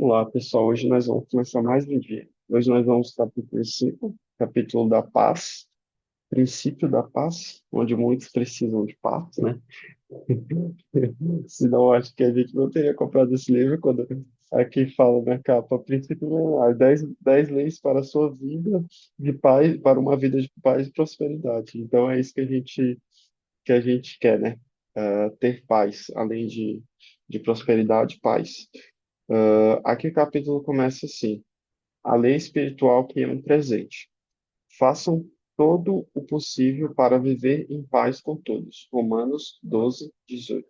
Olá, pessoal. Hoje nós vamos começar mais um dia. Hoje nós vamos capítulo 5, capítulo da paz, princípio da paz, onde muitos precisam de paz, né? Senão, acho que a gente não teria comprado esse livro quando aqui fala na capa, princípio, né, as 10 leis para a sua vida de paz, para uma vida de paz e prosperidade. Então, é isso que a gente quer, né? Ter paz, além de prosperidade, paz. Aqui o capítulo começa assim: a lei espiritual que é um presente. Façam todo o possível para viver em paz com todos. Romanos 12, 18.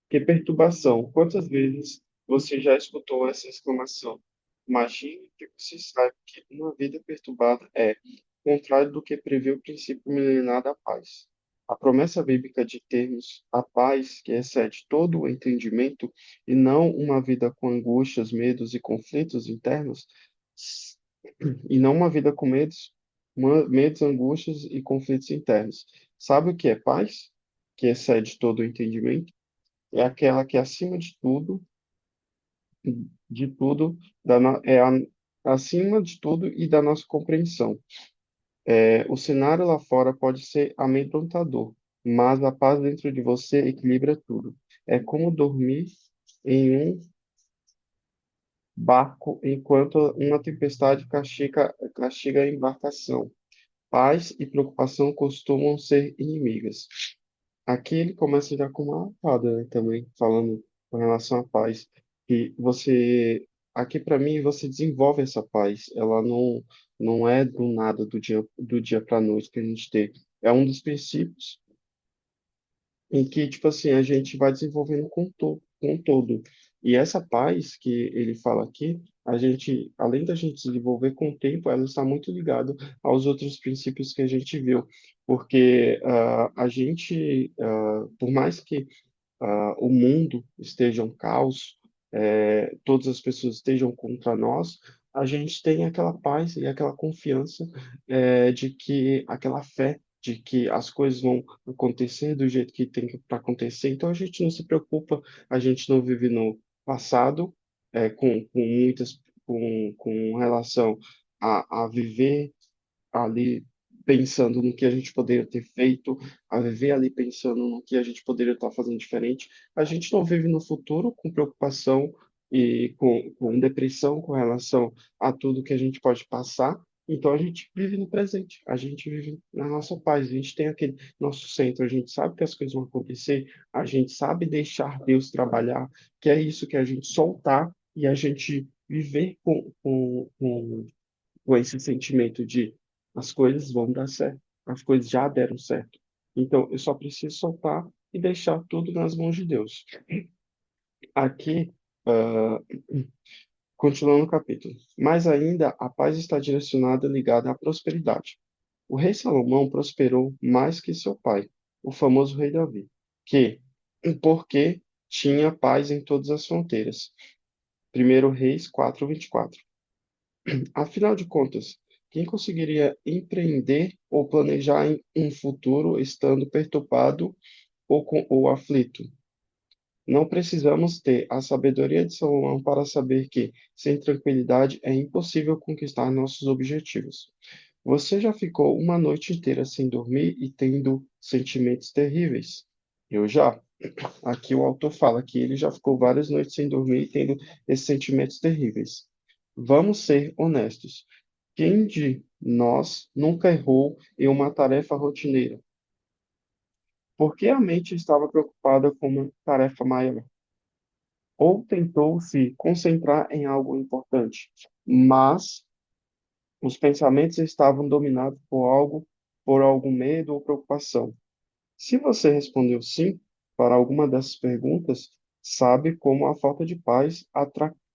Que perturbação! Quantas vezes você já escutou essa exclamação? Imagine que você sabe que uma vida perturbada é contrário do que prevê o princípio milenar da paz. A promessa bíblica de termos a paz que excede todo o entendimento e não uma vida com angústias, medos e conflitos internos, e não uma vida com medos, angústias e conflitos internos. Sabe o que é paz? Que excede todo o entendimento? É aquela que acima de tudo, acima de tudo e da nossa compreensão. O cenário lá fora pode ser amedrontador, mas a paz dentro de você equilibra tudo. É como dormir em um barco enquanto uma tempestade castiga a embarcação. Paz e preocupação costumam ser inimigas. Aqui ele começa já com uma fada, né, também, falando com relação à paz. E aqui para mim, você desenvolve essa paz. Ela não é do nada, do dia para a noite que a gente tem. É um dos princípios em que, tipo assim, a gente vai desenvolvendo com o todo. E essa paz que ele fala aqui, a gente, além da gente desenvolver com o tempo, ela está muito ligada aos outros princípios que a gente viu. Porque por mais que o mundo esteja um caos, todas as pessoas estejam contra nós, a gente tem aquela paz e aquela confiança, de que, aquela fé de que as coisas vão acontecer do jeito que tem para acontecer. Então a gente não se preocupa, a gente não vive no passado, com relação a viver ali pensando no que a gente poderia ter feito, a viver ali pensando no que a gente poderia estar fazendo diferente. A gente não vive no futuro com preocupação e com depressão com relação a tudo que a gente pode passar. Então a gente vive no presente, a gente vive na nossa paz, a gente tem aquele nosso centro, a gente sabe que as coisas vão acontecer, a gente sabe deixar Deus trabalhar, que é isso que a gente soltar e a gente viver com esse sentimento de as coisas vão dar certo, as coisas já deram certo. Então, eu só preciso soltar e deixar tudo nas mãos de Deus. Aqui, ah, continuando o capítulo. Mas ainda a paz está direcionada ligada à prosperidade. O rei Salomão prosperou mais que seu pai, o famoso rei Davi, que, porque tinha paz em todas as fronteiras. Primeiro Reis 4:24. Afinal de contas, quem conseguiria empreender ou planejar em um futuro estando perturbado ou aflito? Não precisamos ter a sabedoria de Salomão para saber que, sem tranquilidade, é impossível conquistar nossos objetivos. Você já ficou uma noite inteira sem dormir e tendo sentimentos terríveis? Eu já. Aqui o autor fala que ele já ficou várias noites sem dormir e tendo esses sentimentos terríveis. Vamos ser honestos. Quem de nós nunca errou em uma tarefa rotineira? Porque a mente estava preocupada com uma tarefa maior? Ou tentou se concentrar em algo importante, mas os pensamentos estavam dominados por algum medo ou preocupação? Se você respondeu sim para alguma dessas perguntas, sabe como a falta de paz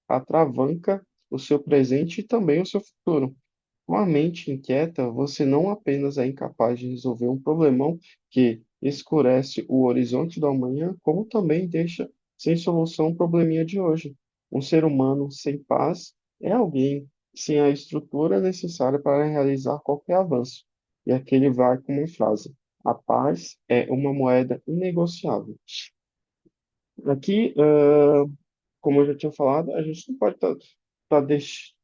atravanca o seu presente e também o seu futuro. Com a mente inquieta, você não apenas é incapaz de resolver um problemão que escurece o horizonte do amanhã, como também deixa sem solução o probleminha de hoje. Um ser humano sem paz é alguém sem a estrutura necessária para realizar qualquer avanço. E aqui ele vai com uma frase: a paz é uma moeda inegociável. Aqui, como eu já tinha falado, a gente não pode estar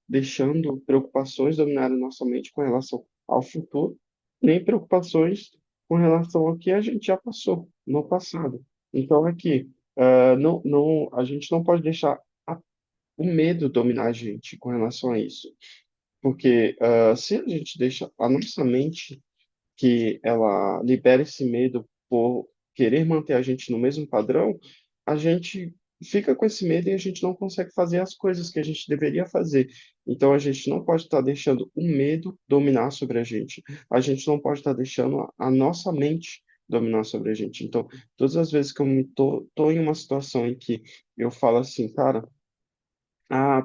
deixando preocupações dominarem nossa mente com relação ao futuro, nem preocupações com relação ao que a gente já passou no passado. Então, aqui, a gente não pode deixar o medo dominar a gente com relação a isso. Porque se a gente deixa a nossa mente que ela libera esse medo por querer manter a gente no mesmo padrão, a gente fica com esse medo e a gente não consegue fazer as coisas que a gente deveria fazer. Então a gente não pode estar deixando o medo dominar sobre a gente. A gente não pode estar deixando a nossa mente dominar sobre a gente. Então, todas as vezes que tô em uma situação em que eu falo assim, cara,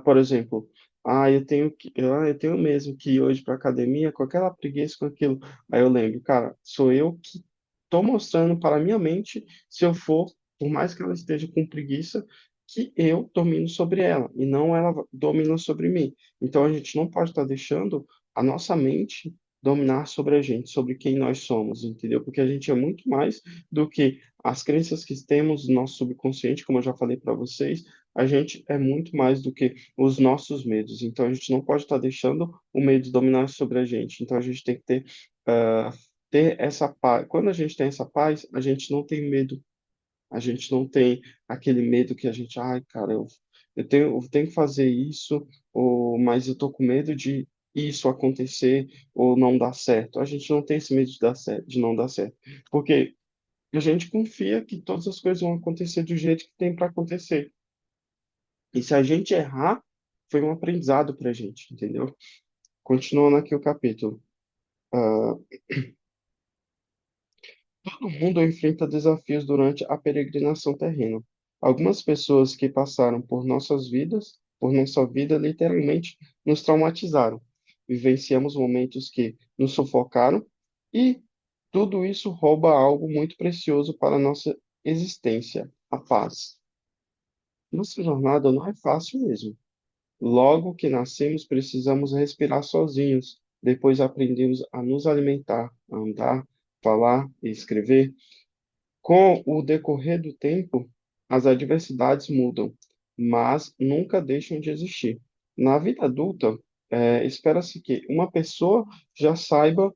por exemplo, eu tenho mesmo que ir hoje para academia com aquela preguiça com aquilo. Aí eu lembro, cara, sou eu que estou mostrando para a minha mente, se eu for, por mais que ela esteja com preguiça, que eu domino sobre ela e não ela domina sobre mim. Então a gente não pode estar deixando a nossa mente dominar sobre a gente, sobre quem nós somos, entendeu? Porque a gente é muito mais do que as crenças que temos no nosso subconsciente, como eu já falei para vocês, a gente é muito mais do que os nossos medos. Então, a gente não pode estar deixando o medo dominar sobre a gente. Então, a gente tem que ah, ter essa paz. Quando a gente tem essa paz, a gente não tem medo. A gente não tem aquele medo que a gente, ai, cara, eu tenho que fazer isso, mas eu tô com medo de isso acontecer ou não dar certo. A gente não tem esse medo de dar certo, de não dar certo. Porque a gente confia que todas as coisas vão acontecer do jeito que tem para acontecer. E se a gente errar, foi um aprendizado para a gente, entendeu? Continuando aqui o capítulo. Ah, todo mundo enfrenta desafios durante a peregrinação terrena. Algumas pessoas que passaram por nossa vida, literalmente nos traumatizaram. Vivenciamos momentos que nos sufocaram e tudo isso rouba algo muito precioso para a nossa existência, a paz. Nossa jornada não é fácil mesmo. Logo que nascemos, precisamos respirar sozinhos. Depois aprendemos a nos alimentar, a andar, falar e escrever. Com o decorrer do tempo, as adversidades mudam, mas nunca deixam de existir. Na vida adulta, espera-se que uma pessoa já saiba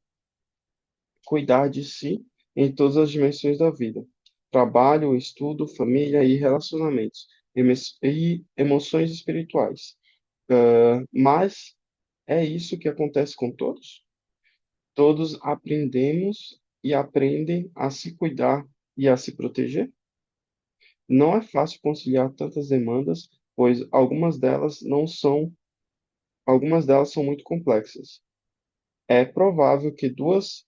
cuidar de si em todas as dimensões da vida: trabalho, estudo, família e relacionamentos, e emoções espirituais. Mas é isso que acontece com todos? Todos aprendemos e aprendem a se cuidar e a se proteger? Não é fácil conciliar tantas demandas, pois algumas delas são muito complexas. É provável que duas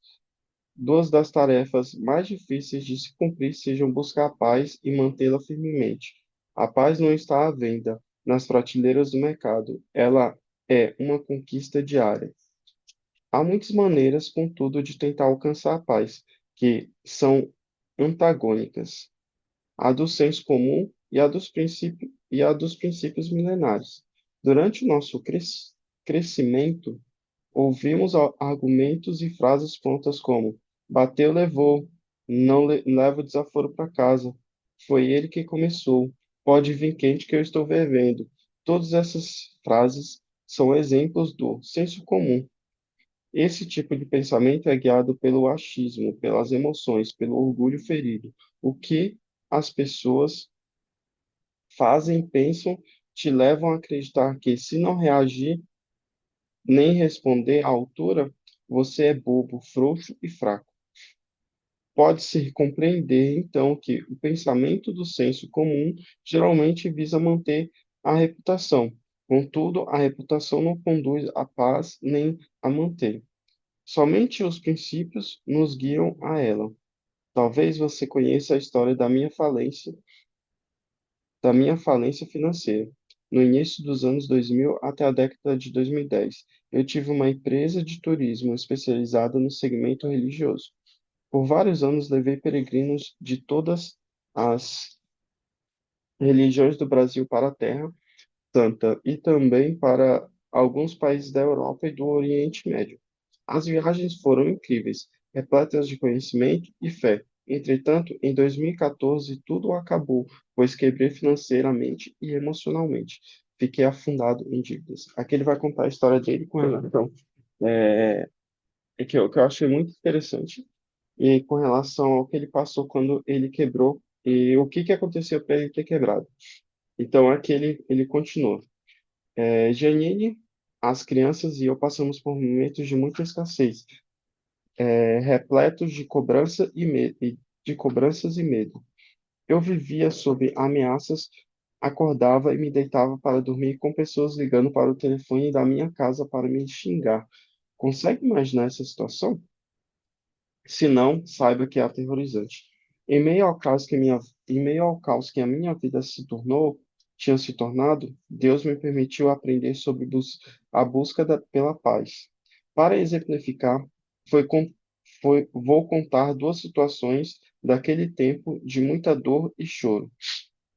das tarefas mais difíceis de se cumprir sejam buscar a paz e mantê-la firmemente. A paz não está à venda nas prateleiras do mercado, ela é uma conquista diária. Há muitas maneiras, contudo, de tentar alcançar a paz, que são antagônicas: a do senso comum e a dos princípios milenares. Durante o nosso crescimento, ouvimos argumentos e frases prontas como: bateu, levou, não leva o desaforo para casa, foi ele que começou, pode vir quente que eu estou fervendo. Todas essas frases são exemplos do senso comum. Esse tipo de pensamento é guiado pelo achismo, pelas emoções, pelo orgulho ferido. O que as pessoas fazem, pensam, te levam a acreditar que, se não reagir nem responder à altura, você é bobo, frouxo e fraco. Pode-se compreender, então, que o pensamento do senso comum geralmente visa manter a reputação. Contudo, a reputação não conduz à paz nem a manter. Somente os princípios nos guiam a ela. Talvez você conheça a história da minha falência financeira. No início dos anos 2000 até a década de 2010, eu tive uma empresa de turismo especializada no segmento religioso. Por vários anos levei peregrinos de todas as religiões do Brasil para a Terra Santa e também para alguns países da Europa e do Oriente Médio. As viagens foram incríveis, repletas de conhecimento e fé, Entretanto, em 2014, tudo acabou, pois quebrei financeiramente e emocionalmente. Fiquei afundado em dívidas. Aqui ele vai contar a história dele com relação, é, que eu achei muito interessante, e com relação ao que ele passou quando ele quebrou e o que que aconteceu para ele ter quebrado. Então, aqui ele continua. Janine, as crianças e eu passamos por momentos de muita escassez, repletos de cobrança e de cobranças e medo. Eu vivia sob ameaças, acordava e me deitava para dormir com pessoas ligando para o telefone da minha casa para me xingar. Consegue imaginar essa situação? Se não, saiba que é aterrorizante. Em meio ao caos que a minha vida tinha se tornado, Deus me permitiu aprender sobre a busca pela paz. Para exemplificar, foi com, vou contar duas situações daquele tempo de muita dor e choro.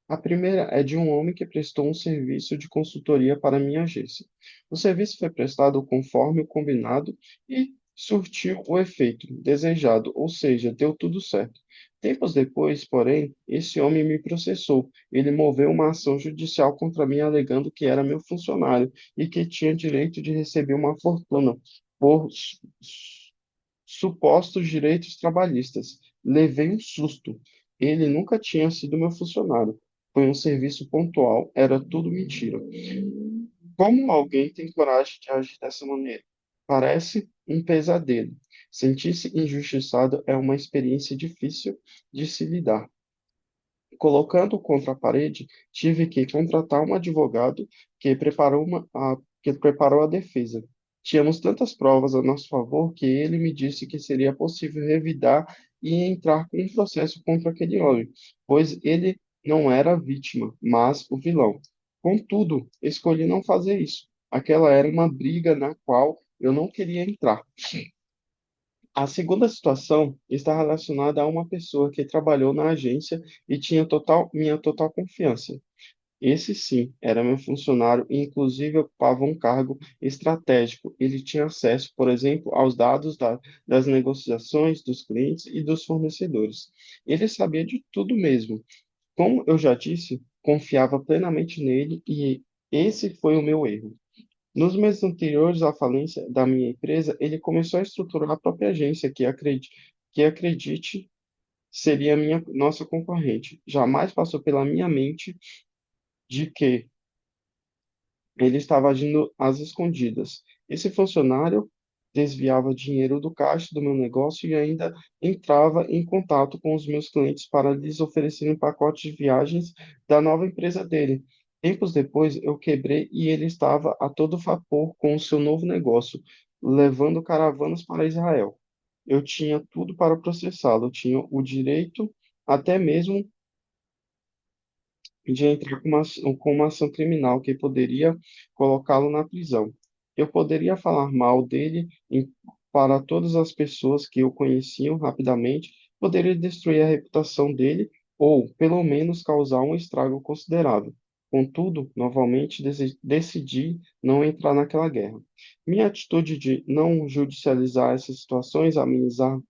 A primeira é de um homem que prestou um serviço de consultoria para minha agência. O serviço foi prestado conforme o combinado e surtiu o efeito desejado, ou seja, deu tudo certo. Tempos depois, porém, esse homem me processou. Ele moveu uma ação judicial contra mim, alegando que era meu funcionário e que tinha direito de receber uma fortuna por supostos direitos trabalhistas. Levei um susto. Ele nunca tinha sido meu funcionário. Foi um serviço pontual, era tudo mentira. Como alguém tem coragem de agir dessa maneira? Parece um pesadelo. Sentir-se injustiçado é uma experiência difícil de se lidar. Colocando contra a parede, tive que contratar um advogado que preparou a defesa. Tínhamos tantas provas a nosso favor que ele me disse que seria possível revidar e entrar com um processo contra aquele homem, pois ele não era a vítima, mas o vilão. Contudo, escolhi não fazer isso. Aquela era uma briga na qual eu não queria entrar. A segunda situação está relacionada a uma pessoa que trabalhou na agência e tinha minha total confiança. Esse sim, era meu funcionário e inclusive ocupava um cargo estratégico. Ele tinha acesso, por exemplo, aos dados das negociações dos clientes e dos fornecedores. Ele sabia de tudo mesmo. Como eu já disse, confiava plenamente nele e esse foi o meu erro. Nos meses anteriores à falência da minha empresa, ele começou a estruturar a própria agência que acredite seria nossa concorrente. Jamais passou pela minha mente de que ele estava agindo às escondidas. Esse funcionário desviava dinheiro do caixa do meu negócio e ainda entrava em contato com os meus clientes para lhes oferecerem pacotes de viagens da nova empresa dele. Tempos depois, eu quebrei e ele estava a todo vapor com o seu novo negócio, levando caravanas para Israel. Eu tinha tudo para processá-lo, eu tinha o direito até mesmo de entrar com uma ação criminal que poderia colocá-lo na prisão. Eu poderia falar mal dele para todas as pessoas que o conheciam rapidamente, poderia destruir a reputação dele ou, pelo menos, causar um estrago considerável. Contudo, novamente decidi não entrar naquela guerra. Minha atitude de não judicializar essas situações, amenizar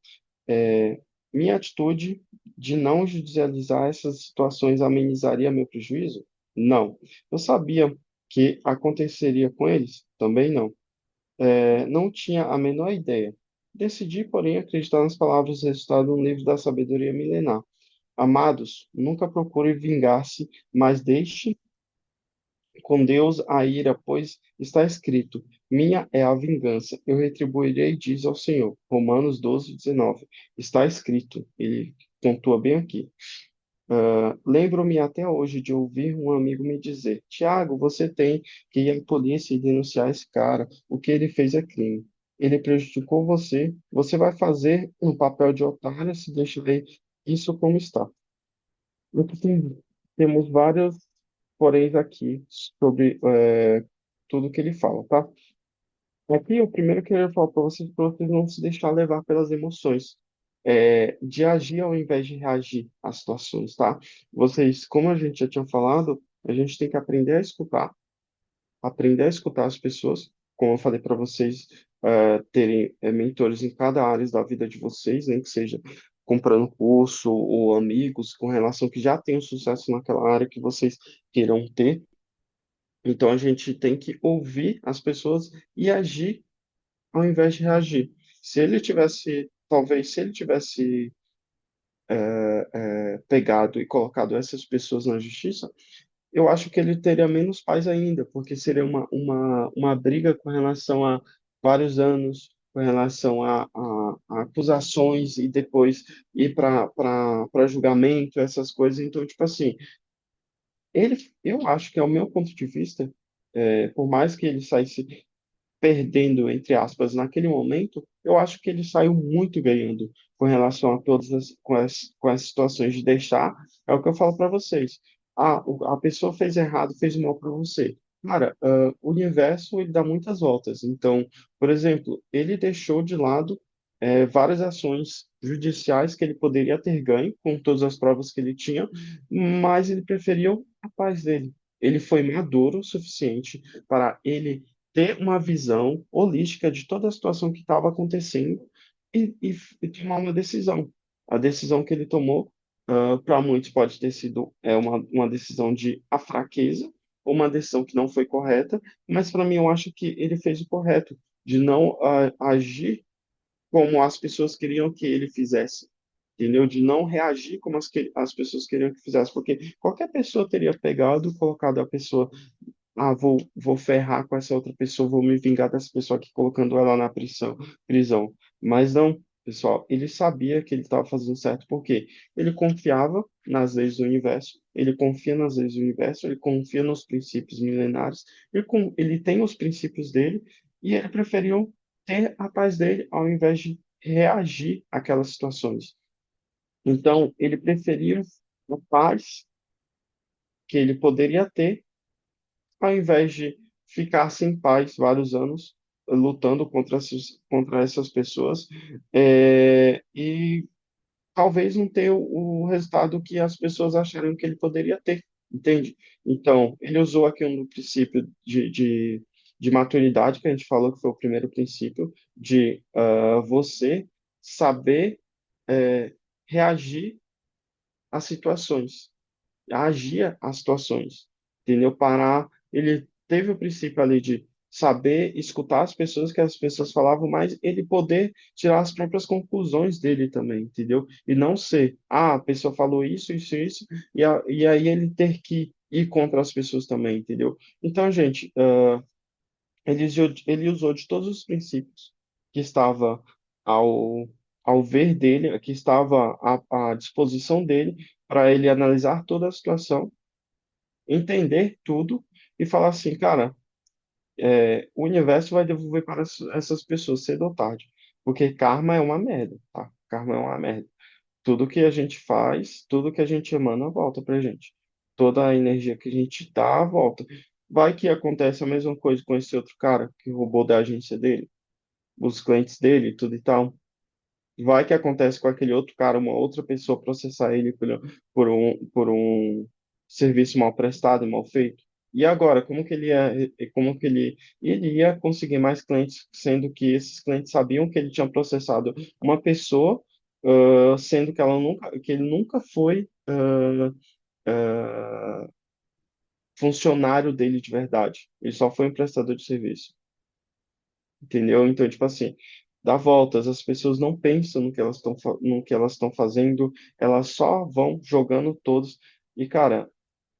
é, minha atitude de não judicializar essas situações amenizaria meu prejuízo? Não. Eu sabia que aconteceria com eles? Também não. Não tinha a menor ideia. Decidi, porém, acreditar nas palavras resultado no livro da sabedoria milenar. Amados, nunca procure vingar-se, mas deixe com Deus a ira, pois está escrito: Minha é a vingança, eu retribuirei, diz ao Senhor. Romanos 12:19. Está escrito, ele pontua bem aqui. Lembro-me até hoje de ouvir um amigo me dizer: Tiago, você tem que ir à polícia e denunciar esse cara, o que ele fez é crime. Ele prejudicou você, você vai fazer um papel de otário se deixar isso como está. Temos vários poréns aqui sobre tudo que ele fala, tá? Aqui, o primeiro que eu queria falar para vocês não se deixar levar pelas emoções, de agir ao invés de reagir às situações, tá? Vocês, como a gente já tinha falado, a gente tem que aprender a escutar as pessoas, como eu falei para vocês, terem mentores em cada área da vida de vocês, nem que seja comprando curso ou amigos com relação que já tenham sucesso naquela área que vocês queiram ter. Então a gente tem que ouvir as pessoas e agir ao invés de reagir. Se ele tivesse, talvez, se ele tivesse pegado e colocado essas pessoas na justiça, eu acho que ele teria menos paz ainda, porque seria uma briga com relação a vários anos, com relação a acusações e depois ir para julgamento, essas coisas. Então, tipo assim, ele, eu acho que, ao meu ponto de vista, por mais que ele saísse perdendo, entre aspas, naquele momento, eu acho que ele saiu muito ganhando com relação a com as situações de deixar. É o que eu falo para vocês. A pessoa fez errado, fez mal para você. Cara, o universo ele dá muitas voltas. Então, por exemplo, ele deixou de lado várias ações judiciais que ele poderia ter ganho com todas as provas que ele tinha, mas ele preferiu a paz dele. Ele foi maduro o suficiente para ele ter uma visão holística de toda a situação que estava acontecendo e tomar uma decisão. A decisão que ele tomou, para muitos pode ter sido uma decisão de a fraqueza, ou uma decisão que não foi correta, mas para mim eu acho que ele fez o correto, de não agir como as pessoas queriam que ele fizesse. Entendeu? De não reagir como as pessoas queriam que fizesse, porque qualquer pessoa teria pegado, colocado a pessoa vou ferrar com essa outra pessoa, vou me vingar dessa pessoa aqui, colocando ela na prisão. Mas não, pessoal, ele sabia que ele estava fazendo certo, porque ele confiava nas leis do universo, ele confia nas leis do universo, ele confia nos princípios milenares, ele tem os princípios dele, e ele preferiu ter a paz dele ao invés de reagir àquelas situações. Então, ele preferiu a paz que ele poderia ter ao invés de ficar sem paz vários anos lutando contra essas pessoas e talvez não ter o resultado que as pessoas achariam que ele poderia ter, entende? Então, ele usou aqui um princípio de maturidade, que a gente falou que foi o primeiro princípio, de você saber eh, reagir às situações agia às situações, entendeu? Parar, ele teve o princípio ali de saber escutar as pessoas que as pessoas falavam, mas ele poder tirar as próprias conclusões dele também, entendeu? E não ser, a pessoa falou isso, e aí ele ter que ir contra as pessoas também, entendeu? Então, gente, ele usou de todos os princípios que estava ao, ao ver dele, que estava à disposição dele, para ele analisar toda a situação, entender tudo e falar assim, cara, o universo vai devolver para essas pessoas cedo ou tarde, porque karma é uma merda, tá? Karma é uma merda. Tudo que a gente faz, tudo que a gente emana, volta pra gente. Toda a energia que a gente dá, volta. Vai que acontece a mesma coisa com esse outro cara que roubou da agência dele, os clientes dele, tudo e tal. Vai que acontece com aquele outro cara, uma outra pessoa processar ele por um serviço mal prestado e mal feito. E agora, como que ele ia conseguir mais clientes, sendo que esses clientes sabiam que ele tinha processado uma pessoa, sendo que que ele nunca foi funcionário dele de verdade. Ele só foi um prestador de serviço. Entendeu? Então, tipo assim, dá voltas, as pessoas não pensam no que elas estão fazendo, elas só vão jogando todos. E, cara,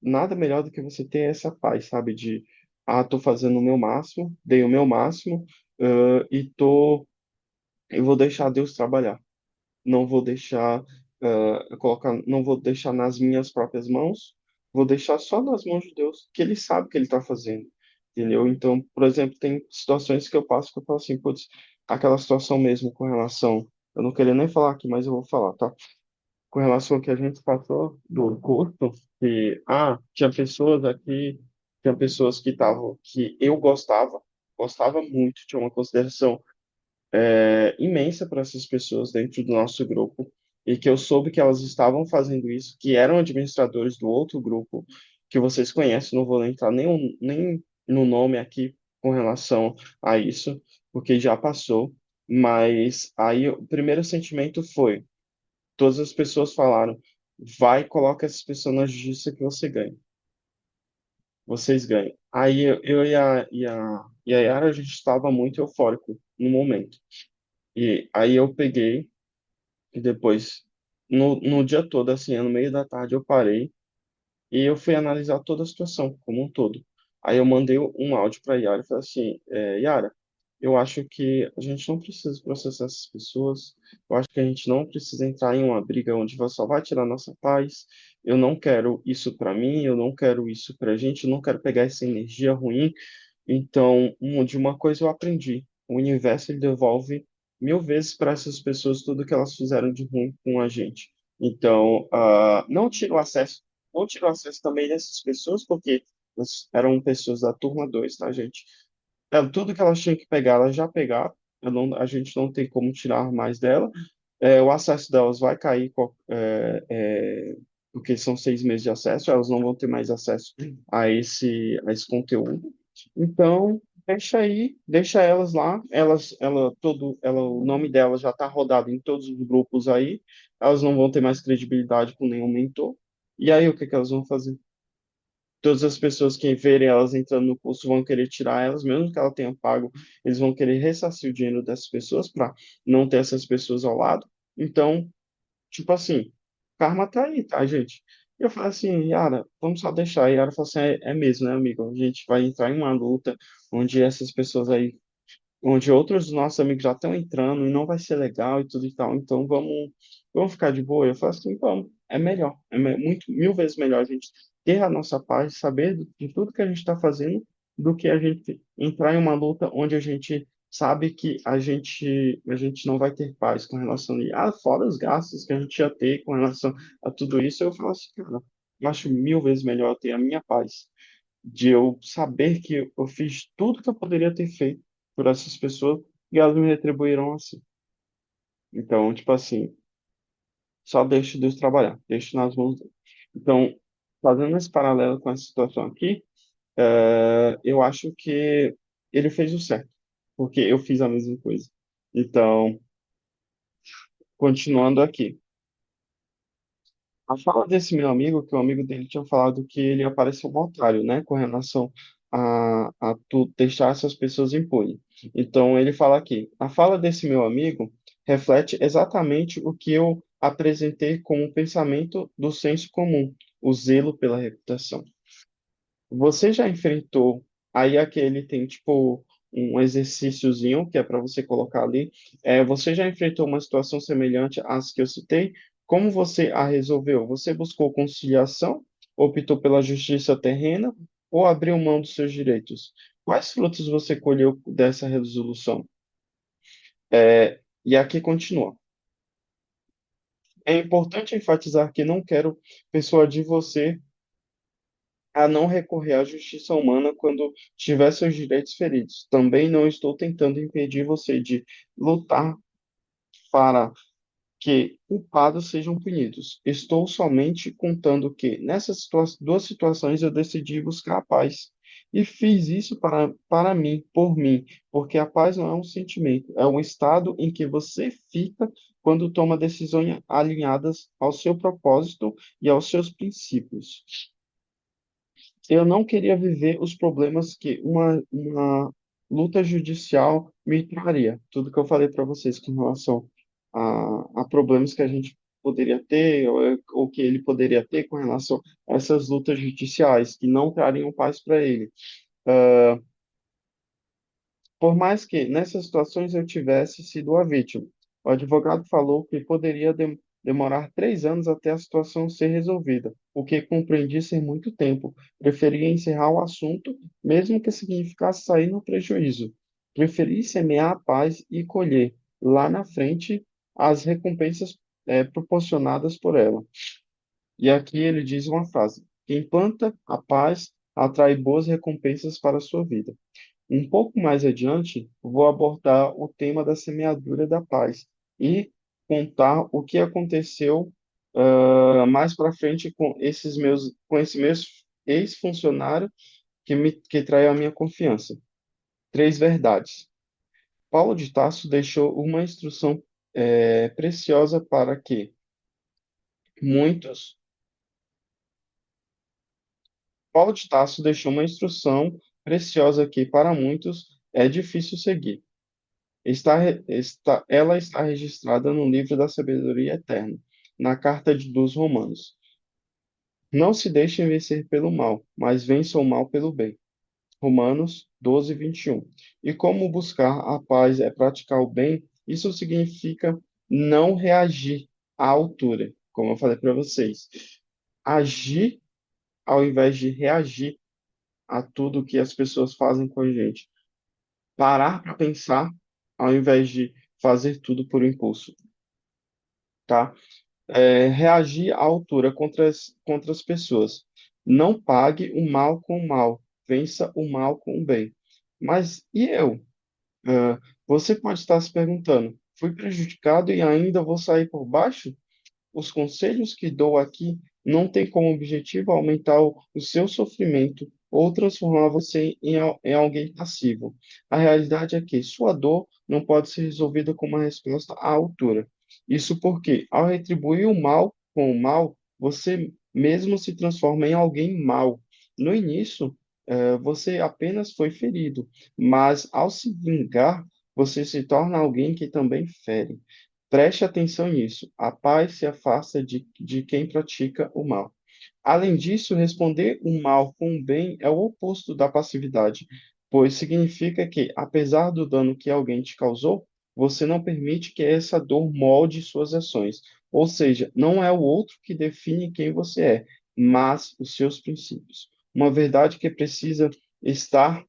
nada melhor do que você ter essa paz, sabe? Tô fazendo o meu máximo, dei o meu máximo, eu vou deixar Deus trabalhar. Não vou deixar, não vou deixar nas minhas próprias mãos, vou deixar só nas mãos de Deus, que Ele sabe o que Ele está fazendo, entendeu? Então, por exemplo, tem situações que eu passo que eu falo assim, putz, aquela situação mesmo com relação, eu não queria nem falar aqui, mas eu vou falar, tá? Com relação ao que a gente passou do curso, tinha pessoas aqui, tinha pessoas que eu gostava muito, tinha uma consideração imensa para essas pessoas dentro do nosso grupo e que eu soube que elas estavam fazendo isso, que eram administradores do outro grupo que vocês conhecem, não vou entrar nem no nome aqui com relação a isso, porque já passou, mas aí o primeiro sentimento foi Todas as pessoas falaram, vai, coloca essas pessoas na justiça que você ganha. Vocês ganham. Aí eu e a Yara, a gente estava muito eufórico no momento. E aí eu peguei, e depois, no dia todo, assim, no meio da tarde, eu parei e eu fui analisar toda a situação como um todo. Aí eu mandei um áudio para Yara e falei assim, Yara, eu acho que a gente não precisa processar essas pessoas, eu acho que a gente não precisa entrar em uma briga onde você só vai tirar nossa paz, eu não quero isso para mim, eu não quero isso para a gente, eu não quero pegar essa energia ruim. Então, de uma coisa eu aprendi, o universo ele devolve 1000 vezes para essas pessoas tudo que elas fizeram de ruim com a gente. Então, não tira o acesso, não tira o acesso também dessas pessoas, porque eram pessoas da turma 2, tá, gente? Tudo que elas tinham que pegar, elas já pegaram. A gente não tem como tirar mais dela. O acesso delas vai cair, porque são 6 meses de acesso, elas não vão ter mais acesso a esse conteúdo. Então, deixa aí, deixa elas lá. O nome delas já está rodado em todos os grupos aí. Elas não vão ter mais credibilidade com nenhum mentor. E aí, o que que elas vão fazer? Todas as pessoas que verem elas entrando no curso vão querer tirar elas, mesmo que ela tenha pago, eles vão querer ressarcir o dinheiro dessas pessoas para não ter essas pessoas ao lado. Então, tipo assim, karma tá aí, tá, gente? E eu falei assim, Yara, vamos só deixar. E a Yara falou assim, é mesmo, né, amigo? A gente vai entrar em uma luta onde essas pessoas aí onde outros dos nossos amigos já estão entrando e não vai ser legal e tudo e tal. Então vamos ficar de boa. Eu falo assim, vamos, é melhor, muito 1000 vezes melhor a gente ter a nossa paz, saber de tudo que a gente está fazendo, do que a gente entrar em uma luta onde a gente sabe que a gente não vai ter paz com relação fora os gastos que a gente ia ter com relação a tudo isso. Eu falo assim, cara, eu acho 1000 vezes melhor ter a minha paz de eu saber que eu fiz tudo que eu poderia ter feito por essas pessoas e elas me retribuíram assim. Então, tipo assim, só deixe Deus trabalhar, deixe nas mãos dele. Então, fazendo esse paralelo com essa situação aqui, eu acho que ele fez o certo, porque eu fiz a mesma coisa. Então, continuando aqui. A fala desse meu amigo, que o amigo dele tinha falado que ele apareceu um otário, né, com relação a tu deixar essas pessoas impunes. Então, ele fala aqui: a fala desse meu amigo reflete exatamente o que eu apresentei como pensamento do senso comum, o zelo pela reputação. Você já enfrentou, aí aqui ele tem tipo um exercíciozinho que é para você colocar ali. Você já enfrentou uma situação semelhante às que eu citei? Como você a resolveu? Você buscou conciliação, optou pela justiça terrena ou abriu mão dos seus direitos? Quais frutos você colheu dessa resolução? E aqui continua. É importante enfatizar que não quero persuadir você a não recorrer à justiça humana quando tiver seus direitos feridos. Também não estou tentando impedir você de lutar para que culpados sejam punidos. Estou somente contando que nessas duas situações eu decidi buscar a paz. E fiz isso para mim, por mim, porque a paz não é um sentimento, é um estado em que você fica quando toma decisões alinhadas ao seu propósito e aos seus princípios. Eu não queria viver os problemas que uma luta judicial me traria. Tudo que eu falei para vocês com relação a problemas que a gente poderia ter, ou que ele poderia ter com relação a essas lutas judiciais, que não trariam paz para ele. Por mais que nessas situações eu tivesse sido a vítima, o advogado falou que poderia demorar 3 anos até a situação ser resolvida, o que compreendi ser muito tempo. Preferia encerrar o assunto, mesmo que significasse sair no prejuízo. Preferi semear a paz e colher, lá na frente, as recompensas, proporcionadas por ela. E aqui ele diz uma frase: quem planta a paz atrai boas recompensas para a sua vida. Um pouco mais adiante, vou abordar o tema da semeadura da paz e contar o que aconteceu mais para frente com esse meus ex-funcionário que traiu a minha confiança. Três verdades. Paulo de Tarso deixou uma instrução preciosa para que Muitos. Paulo de Tarso deixou uma instrução preciosa que, para muitos, é difícil seguir. Ela está registrada no livro da sabedoria eterna, na carta dos Romanos. Não se deixem vencer pelo mal, mas vençam o mal pelo bem. Romanos 12, 21. E como buscar a paz é praticar o bem, isso significa não reagir à altura, como eu falei para vocês. Agir ao invés de reagir a tudo que as pessoas fazem com a gente. Parar para pensar ao invés de fazer tudo por impulso, tá? Reagir à altura contra as pessoas. Não pague o mal com o mal, vença o mal com o bem. Mas e eu? Você pode estar se perguntando: fui prejudicado e ainda vou sair por baixo? Os conselhos que dou aqui não têm como objetivo aumentar o seu sofrimento ou transformar você em alguém passivo. A realidade é que sua dor não pode ser resolvida com uma resposta à altura. Isso porque, ao retribuir o mal com o mal, você mesmo se transforma em alguém mau. No início, você apenas foi ferido, mas ao se vingar, você se torna alguém que também fere. Preste atenção nisso. A paz se afasta de quem pratica o mal. Além disso, responder o mal com o bem é o oposto da passividade, pois significa que, apesar do dano que alguém te causou, você não permite que essa dor molde suas ações. Ou seja, não é o outro que define quem você é, mas os seus princípios. Uma verdade que precisa estar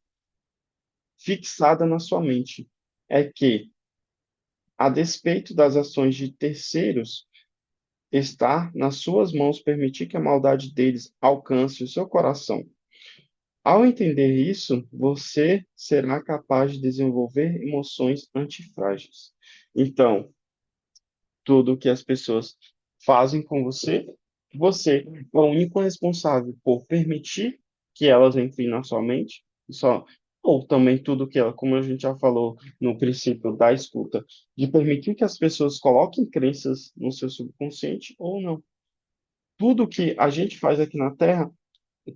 fixada na sua mente é que, a despeito das ações de terceiros, está nas suas mãos permitir que a maldade deles alcance o seu coração. Ao entender isso, você será capaz de desenvolver emoções antifrágeis. Então, tudo que as pessoas fazem com você, você é o único responsável por permitir que elas entrem na sua mente, só, ou também tudo que ela, como a gente já falou no princípio da escuta, de permitir que as pessoas coloquem crenças no seu subconsciente ou não. Tudo que a gente faz aqui na Terra,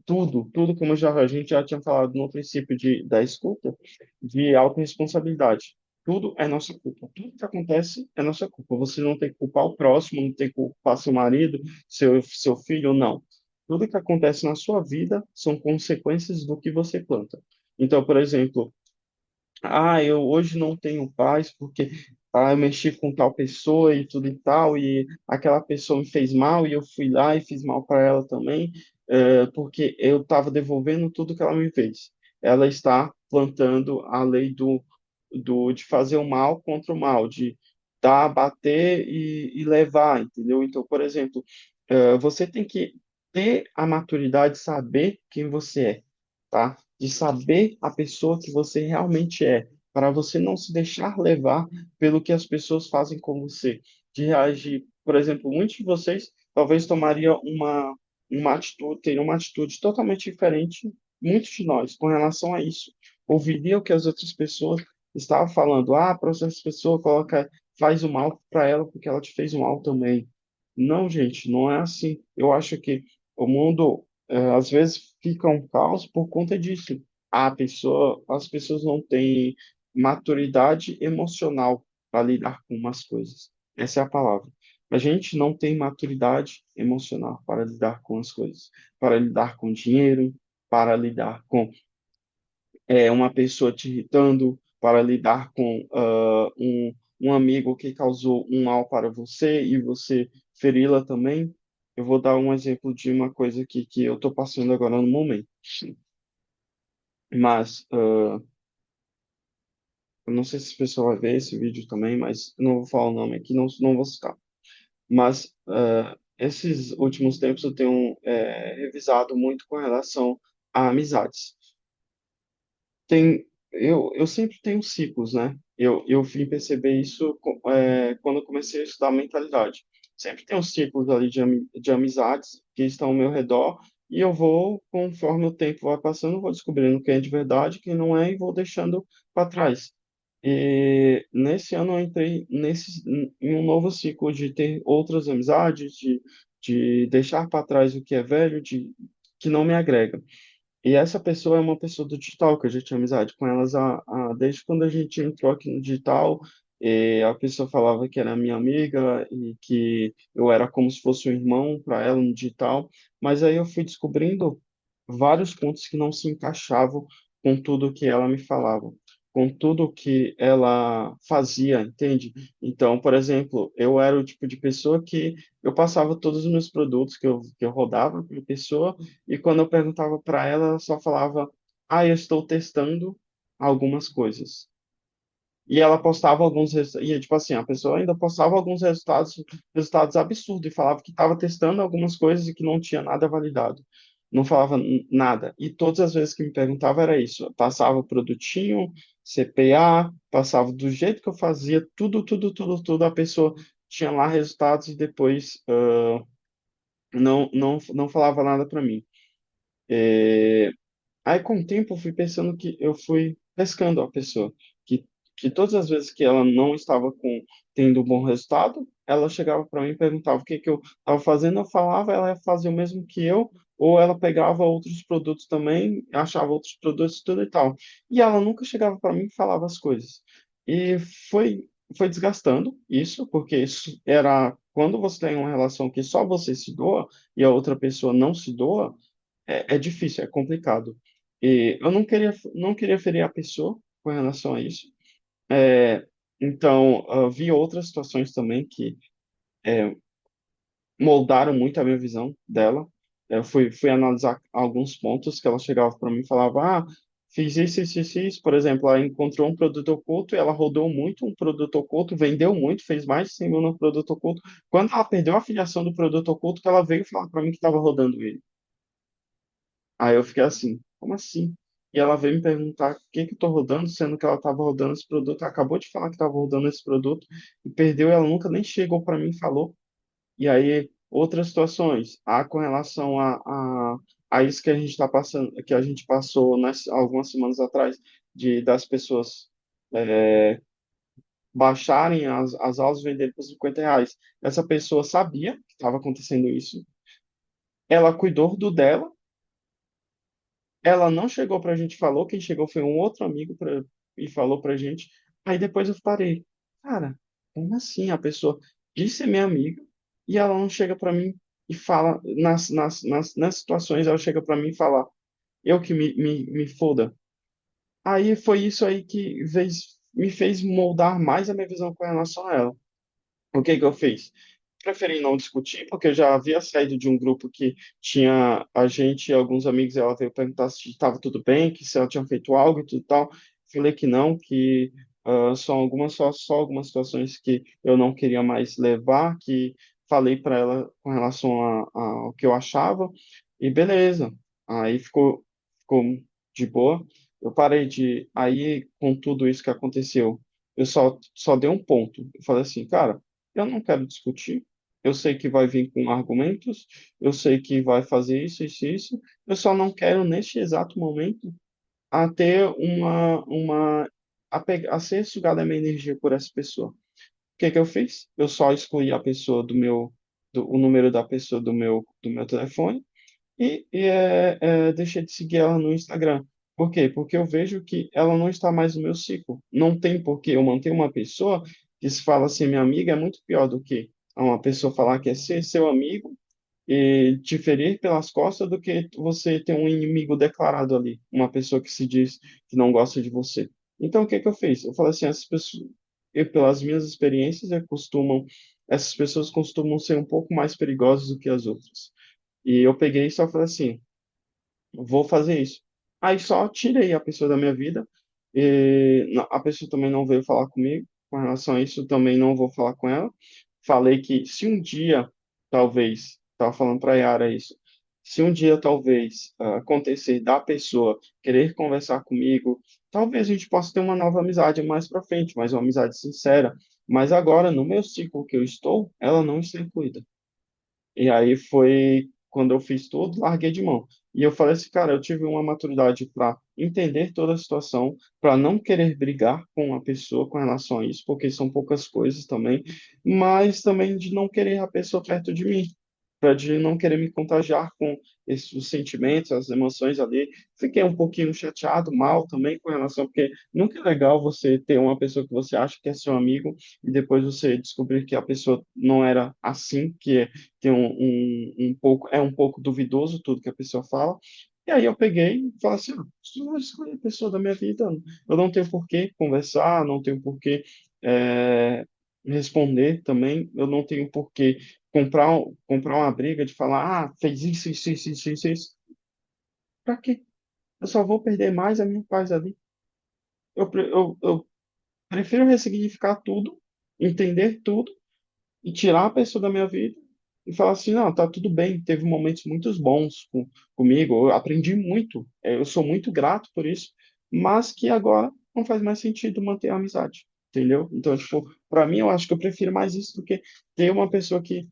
tudo como a gente já tinha falado no princípio da escuta, de autorresponsabilidade. Tudo é nossa culpa. Tudo que acontece é nossa culpa. Você não tem que culpar o próximo, não tem que culpar seu marido, seu filho, não. Tudo que acontece na sua vida são consequências do que você planta. Então, por exemplo, eu hoje não tenho paz porque eu mexi com tal pessoa e tudo e tal, e aquela pessoa me fez mal e eu fui lá e fiz mal para ela também, porque eu estava devolvendo tudo que ela me fez. Ela está plantando a lei de fazer o mal contra o mal, de dar, bater e levar, entendeu? Então, por exemplo, você tem que ter a maturidade de saber quem você é, tá? De saber a pessoa que você realmente é, para você não se deixar levar pelo que as pessoas fazem com você, de reagir. Por exemplo, muitos de vocês talvez tomariam uma atitude, teriam uma atitude totalmente diferente, muitos de nós, com relação a isso. Ouviria o que as outras pessoas estavam falando, para essa pessoa faz o mal para ela porque ela te fez o mal também. Não, gente, não é assim. Eu acho que o mundo às vezes fica um caos por conta disso. As pessoas não têm maturidade emocional para lidar com umas coisas. Essa é a palavra. A gente não tem maturidade emocional para lidar com as coisas, para lidar com dinheiro, para lidar com uma pessoa te irritando, para lidar com um amigo que causou um mal para você e você feri-la também. Eu vou dar um exemplo de uma coisa que eu estou passando agora no momento. Mas eu não sei se o pessoal vai ver esse vídeo também, mas eu não vou falar o nome aqui, não vou citar. Mas esses últimos tempos eu tenho revisado muito com relação a amizades. Eu sempre tenho ciclos, né? Eu vim perceber isso quando eu comecei a estudar mentalidade. Sempre tem uns ciclos ali de amizades que estão ao meu redor e eu vou, conforme o tempo vai passando, vou descobrindo quem é de verdade, quem não é e vou deixando para trás. E nesse ano eu entrei em um novo ciclo de ter outras amizades, de deixar para trás o que é velho, de que não me agrega. E essa pessoa é uma pessoa do digital, que eu já tinha amizade com elas desde quando a gente entrou aqui no digital. E a pessoa falava que era minha amiga e que eu era como se fosse um irmão para ela no digital. Mas aí eu fui descobrindo vários pontos que não se encaixavam com tudo que ela me falava, com tudo que ela fazia, entende? Então, por exemplo, eu era o tipo de pessoa que eu passava todos os meus produtos que eu rodava para a pessoa e quando eu perguntava para ela, ela só falava: "Ah, eu estou testando algumas coisas." E ela postava alguns resultados, e tipo assim, a pessoa ainda postava alguns resultados absurdos, e falava que estava testando algumas coisas e que não tinha nada validado. Não falava nada. E todas as vezes que me perguntava era isso. Passava o produtinho, CPA, passava do jeito que eu fazia, tudo, tudo, tudo, tudo. A pessoa tinha lá resultados e depois não falava nada para mim. Aí, com o tempo, eu fui pensando que eu fui pescando a pessoa, que, que todas as vezes que ela não estava tendo um bom resultado, ela chegava para mim e perguntava o que que eu estava fazendo, eu falava, ela fazia o mesmo que eu, ou ela pegava outros produtos também, achava outros produtos, tudo e tal. E ela nunca chegava para mim e falava as coisas. E foi desgastando isso, porque isso era quando você tem uma relação que só você se doa e a outra pessoa não se doa, é difícil, é complicado. E eu não queria ferir a pessoa com relação a isso. É, então, vi outras situações também que moldaram muito a minha visão dela. Eu fui analisar alguns pontos que ela chegava para mim e falava: "Ah, fiz isso, isso, isso, isso." Por exemplo, ela encontrou um produto oculto e ela rodou muito um produto oculto, vendeu muito, fez mais de 100 mil no produto oculto. Quando ela perdeu a afiliação do produto oculto, que ela veio falar para mim que estava rodando ele. Aí eu fiquei assim, como assim? E ela veio me perguntar o que que eu tô rodando, sendo que ela estava rodando esse produto, acabou de falar que estava rodando esse produto e perdeu, e ela nunca nem chegou para mim e falou. E aí, outras situações, com relação a isso que a gente está passando, que a gente passou algumas semanas atrás, das pessoas é, baixarem as aulas e venderem por R$ 50. Essa pessoa sabia que estava acontecendo isso, ela cuidou do dela. Ela não chegou pra gente, falou, quem chegou foi um outro amigo e falou pra gente. Aí depois eu parei. Cara, como assim? A pessoa disse ser minha amiga e ela não chega pra mim e fala, nas situações, ela chega pra mim e fala, eu que me foda. Aí foi isso aí que me fez moldar mais a minha visão com relação a ela. O que que eu fiz? Preferi não discutir, porque eu já havia saído de um grupo que tinha a gente e alguns amigos, e ela veio perguntar se estava tudo bem, que se ela tinha feito algo e tudo tal. Falei que não, que são só algumas situações que eu não queria mais levar, que falei para ela com relação ao que eu achava, e beleza. Aí ficou de boa. Eu parei de. Aí, com tudo isso que aconteceu, eu só dei um ponto. Eu falei assim, cara, eu não quero discutir. Eu sei que vai vir com argumentos, eu sei que vai fazer isso, isso, isso. Eu só não quero, neste exato momento, a ter a ser sugada a minha energia por essa pessoa. O que que eu fiz? Eu só excluí a pessoa o número da pessoa do meu telefone e deixei de seguir ela no Instagram. Por quê? Porque eu vejo que ela não está mais no meu ciclo. Não tem por que eu manter uma pessoa que se fala assim, minha amiga, é muito pior do que uma pessoa falar que é ser seu amigo e te ferir pelas costas do que você ter um inimigo declarado ali, uma pessoa que se diz que não gosta de você. Então, o que que eu fiz? Eu falei assim, essas pessoas, pelas minhas experiências, essas pessoas costumam ser um pouco mais perigosas do que as outras. E eu peguei e só falei assim, vou fazer isso. Aí só tirei a pessoa da minha vida, e a pessoa também não veio falar comigo com relação a isso, também não vou falar com ela. Falei que se um dia, talvez, estava falando para a Yara isso, se um dia talvez acontecer da pessoa querer conversar comigo, talvez a gente possa ter uma nova amizade mais para frente, mas uma amizade sincera. Mas agora, no meu ciclo que eu estou, ela não está incluída. E aí foi quando eu fiz tudo, larguei de mão. E eu falei assim, cara, eu tive uma maturidade para entender toda a situação, para não querer brigar com a pessoa com relação a isso, porque são poucas coisas também, mas também de não querer a pessoa perto de mim. para de não querer me contagiar com esses os sentimentos, as emoções ali. Fiquei um pouquinho chateado, mal também com relação, porque nunca é legal você ter uma pessoa que você acha que é seu amigo e depois você descobrir que a pessoa não era assim, que é, tem um pouco, é um pouco duvidoso tudo que a pessoa fala. E aí eu peguei e falei assim, você não vai escolher a pessoa da minha vida, eu não tenho por que conversar, não tenho por que responder também, eu não tenho por que comprar uma briga de falar, fez isso. Pra quê? Eu só vou perder mais a minha paz ali. Eu prefiro ressignificar tudo, entender tudo e tirar a pessoa da minha vida e falar assim, não, tá tudo bem, teve momentos muito bons comigo, eu aprendi muito, eu sou muito grato por isso, mas que agora não faz mais sentido manter a amizade, entendeu? Então, tipo, para mim, eu acho que eu prefiro mais isso do que ter uma pessoa que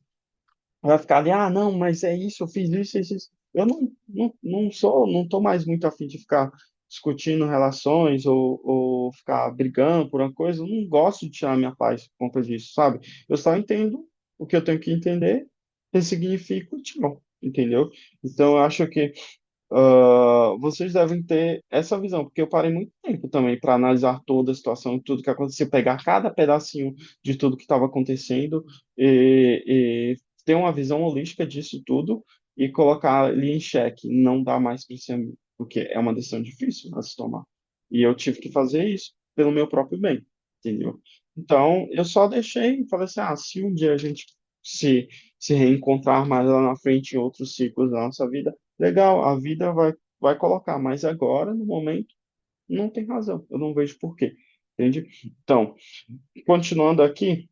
vai ficar ali, não, mas é isso, eu fiz isso. Eu não tô mais muito afim de ficar discutindo relações ou ficar brigando por uma coisa. Eu não gosto de tirar minha paz por conta disso, sabe? Eu só entendo o que eu tenho que entender, ressignifico e tchau, entendeu? Então, eu acho que vocês devem ter essa visão, porque eu parei muito tempo também para analisar toda a situação, tudo que aconteceu, pegar cada pedacinho de tudo que estava acontecendo e ter uma visão holística disso tudo e colocar ali em xeque. Não dá mais para ser amigo, porque é uma decisão difícil a se tomar. E eu tive que fazer isso pelo meu próprio bem, entendeu? Então, eu só deixei e falei assim, se um dia a gente se, se reencontrar mais lá na frente em outros ciclos da nossa vida, legal, a vida vai colocar, mas agora, no momento, não tem razão. Eu não vejo por quê. Entende? Então, continuando aqui,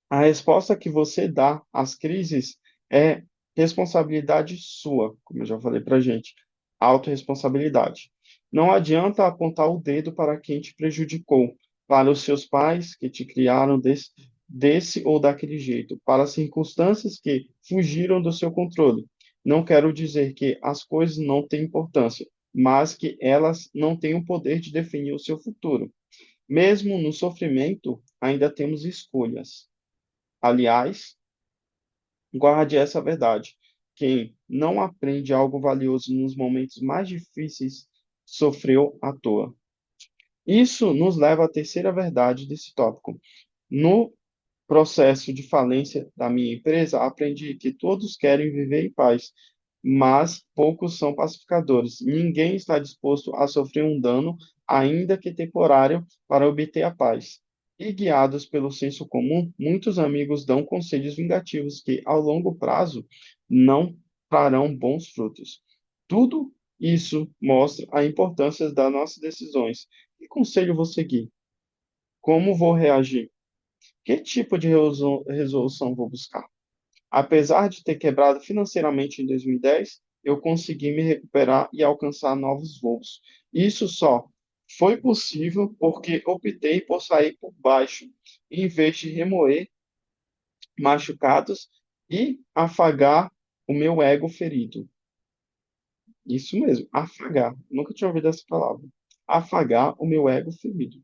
a resposta que você dá às crises é responsabilidade sua, como eu já falei para gente. Autorresponsabilidade. Não adianta apontar o dedo para quem te prejudicou, para os seus pais que te criaram desse ou daquele jeito, para as circunstâncias que fugiram do seu controle. Não quero dizer que as coisas não têm importância, mas que elas não têm o poder de definir o seu futuro. Mesmo no sofrimento, ainda temos escolhas. Aliás, guarde essa verdade. Quem não aprende algo valioso nos momentos mais difíceis sofreu à toa. Isso nos leva à terceira verdade desse tópico. No processo de falência da minha empresa, aprendi que todos querem viver em paz, mas poucos são pacificadores. Ninguém está disposto a sofrer um dano, ainda que temporário, para obter a paz. E guiados pelo senso comum, muitos amigos dão conselhos vingativos que, ao longo prazo, não trarão bons frutos. Tudo isso mostra a importância das nossas decisões. Que conselho vou seguir? Como vou reagir? Que tipo de resolução vou buscar? Apesar de ter quebrado financeiramente em 2010, eu consegui me recuperar e alcançar novos voos. Isso só foi possível porque optei por sair por baixo, em vez de remoer machucados e afagar o meu ego ferido. Isso mesmo, afagar. Nunca tinha ouvido essa palavra. Afagar o meu ego ferido.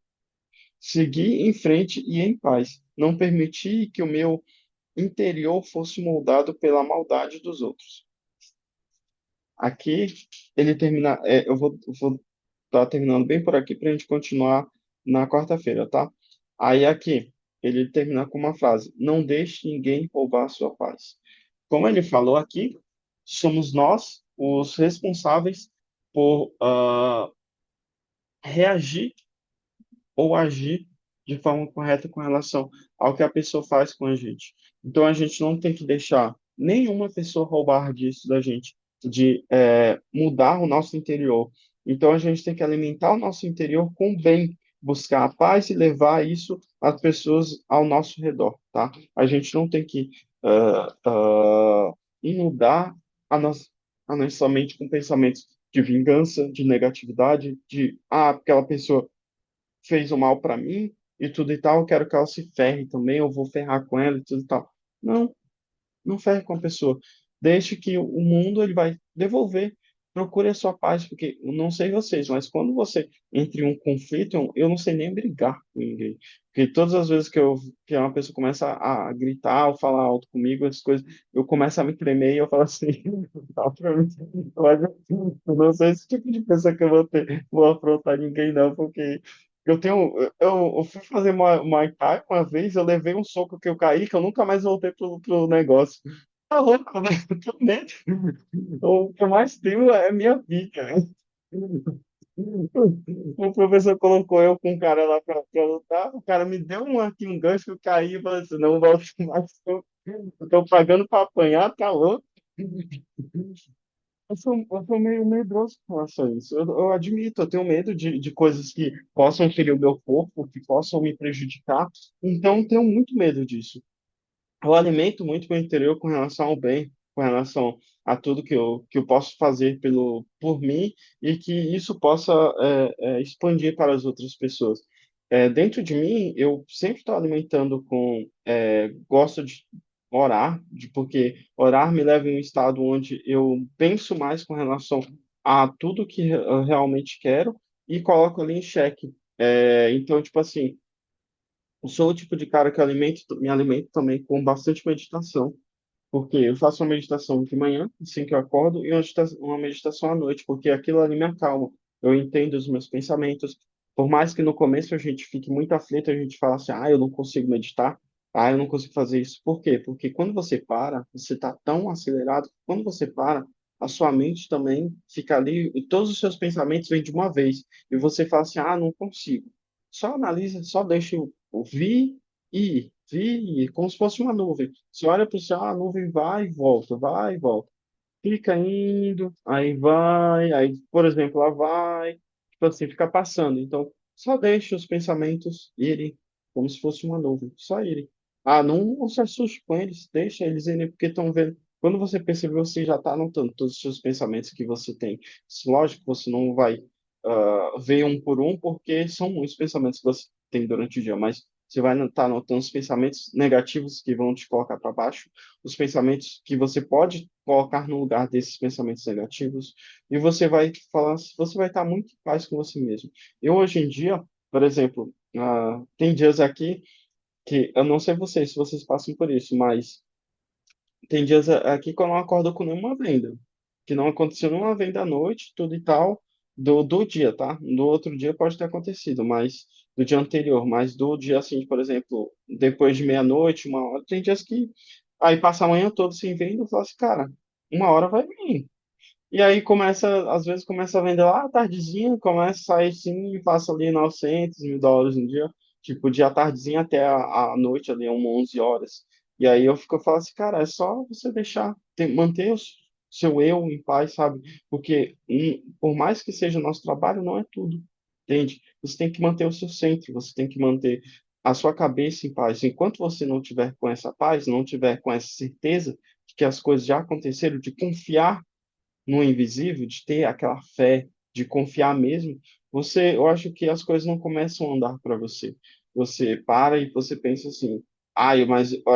Segui em frente e em paz. Não permiti que o meu interior fosse moldado pela maldade dos outros. Aqui ele termina. Eu vou estar terminando bem por aqui para a gente continuar na quarta-feira, tá? Aí aqui ele termina com uma frase: Não deixe ninguém roubar a sua paz. Como ele falou aqui, somos nós os responsáveis por reagir ou agir de forma correta com relação ao que a pessoa faz com a gente. Então a gente não tem que deixar nenhuma pessoa roubar disso da gente, de mudar o nosso interior. Então a gente tem que alimentar o nosso interior com o bem, buscar a paz e levar isso às pessoas ao nosso redor, tá? A gente não tem que inundar a nossa, a nossa mente com pensamentos de vingança, de negatividade, de aquela pessoa fez o mal para mim e tudo e tal, eu quero que ela se ferre também, eu vou ferrar com ela e tudo e tal. Não, não ferre com a pessoa. Deixe que o mundo ele vai devolver. procure a sua paz, porque eu não sei vocês, mas quando você entra em um conflito, eu não sei nem brigar com ninguém. Porque todas as vezes que uma pessoa começa a gritar ou falar alto comigo, as coisas, eu começo a me tremer e eu falo assim, tá pra mim, mas eu não sou esse tipo de pessoa que eu vou afrontar ninguém, não, porque eu fui fazer Muay Thai uma vez, eu levei um soco que eu caí, que eu nunca mais voltei pro negócio. Tá louco, né? Eu tô dentro. O que eu mais tenho é minha vida, né? O professor colocou eu com um cara lá pra lutar, o cara me deu aqui um gancho, eu caí e falei assim, não volto mais, eu tô pagando pra apanhar, tá louco? Eu sou meio medroso com relação a isso. Eu admito, eu tenho medo de coisas que possam ferir o meu corpo, que possam me prejudicar, então eu tenho muito medo disso. Eu alimento muito meu interior com relação ao bem, com relação a tudo que eu posso fazer por mim e que isso possa expandir para as outras pessoas. Dentro de mim, eu sempre estou alimentando gosto de orar, porque orar me leva em um estado onde eu penso mais com relação a tudo que eu realmente quero e coloco ali em xeque. Então, tipo assim, eu sou o tipo de cara que me alimento também com bastante meditação, porque eu faço uma meditação de manhã, assim que eu acordo, e uma meditação à noite, porque aquilo ali me acalma. Eu entendo os meus pensamentos. Por mais que no começo a gente fique muito aflito, a gente fala assim, eu não consigo meditar, eu não consigo fazer isso. Por quê? Porque quando você para, você está tão acelerado, quando você para, a sua mente também fica ali, e todos os seus pensamentos vêm de uma vez, e você fala assim, não consigo. Só analisa, só deixa eu ouvir e ir, como se fosse uma nuvem. Você olha para o céu, a nuvem vai e volta, vai e volta. Fica indo, aí vai, aí, por exemplo, ela vai, tipo assim, fica passando. Então, só deixa os pensamentos irem, como se fosse uma nuvem, só irem. Não se assuste com eles, deixa eles irem, porque estão vendo. Quando você perceber, você já está anotando todos os seus pensamentos que você tem. Lógico que você não vai ver um por um, porque são muitos pensamentos que você tem durante o dia, mas você vai estar anotando os pensamentos negativos que vão te colocar para baixo, os pensamentos que você pode colocar no lugar desses pensamentos negativos, e você vai estar muito em paz com você mesmo. Eu, hoje em dia, por exemplo, tem dias aqui que, eu não sei vocês, se vocês passam por isso, mas tem dias aqui que eu não acordo com nenhuma venda, que não aconteceu nenhuma venda à noite, tudo e tal, do dia, tá? Do outro dia pode ter acontecido, mas do dia anterior, mas do dia assim, por exemplo, depois de meia-noite, uma hora, tem dias que aí passa a manhã toda sem venda, eu falo assim, cara, uma hora vai vir. E aí às vezes começa a vender lá à tardezinha, começa a sair sim e passa ali US$ 900, US$ 1.000 no dia, tipo, de à tardezinha até a noite ali, 11 horas. E aí eu falo assim, cara, é só você manter seu eu em paz, sabe? Porque por mais que seja o nosso trabalho, não é tudo, entende? Você tem que manter o seu centro, você tem que manter a sua cabeça em paz. Enquanto você não tiver com essa paz, não tiver com essa certeza de que as coisas já aconteceram, de confiar no invisível, de ter aquela fé, de confiar mesmo, eu acho que as coisas não começam a andar para você. Você para e você pensa assim, aí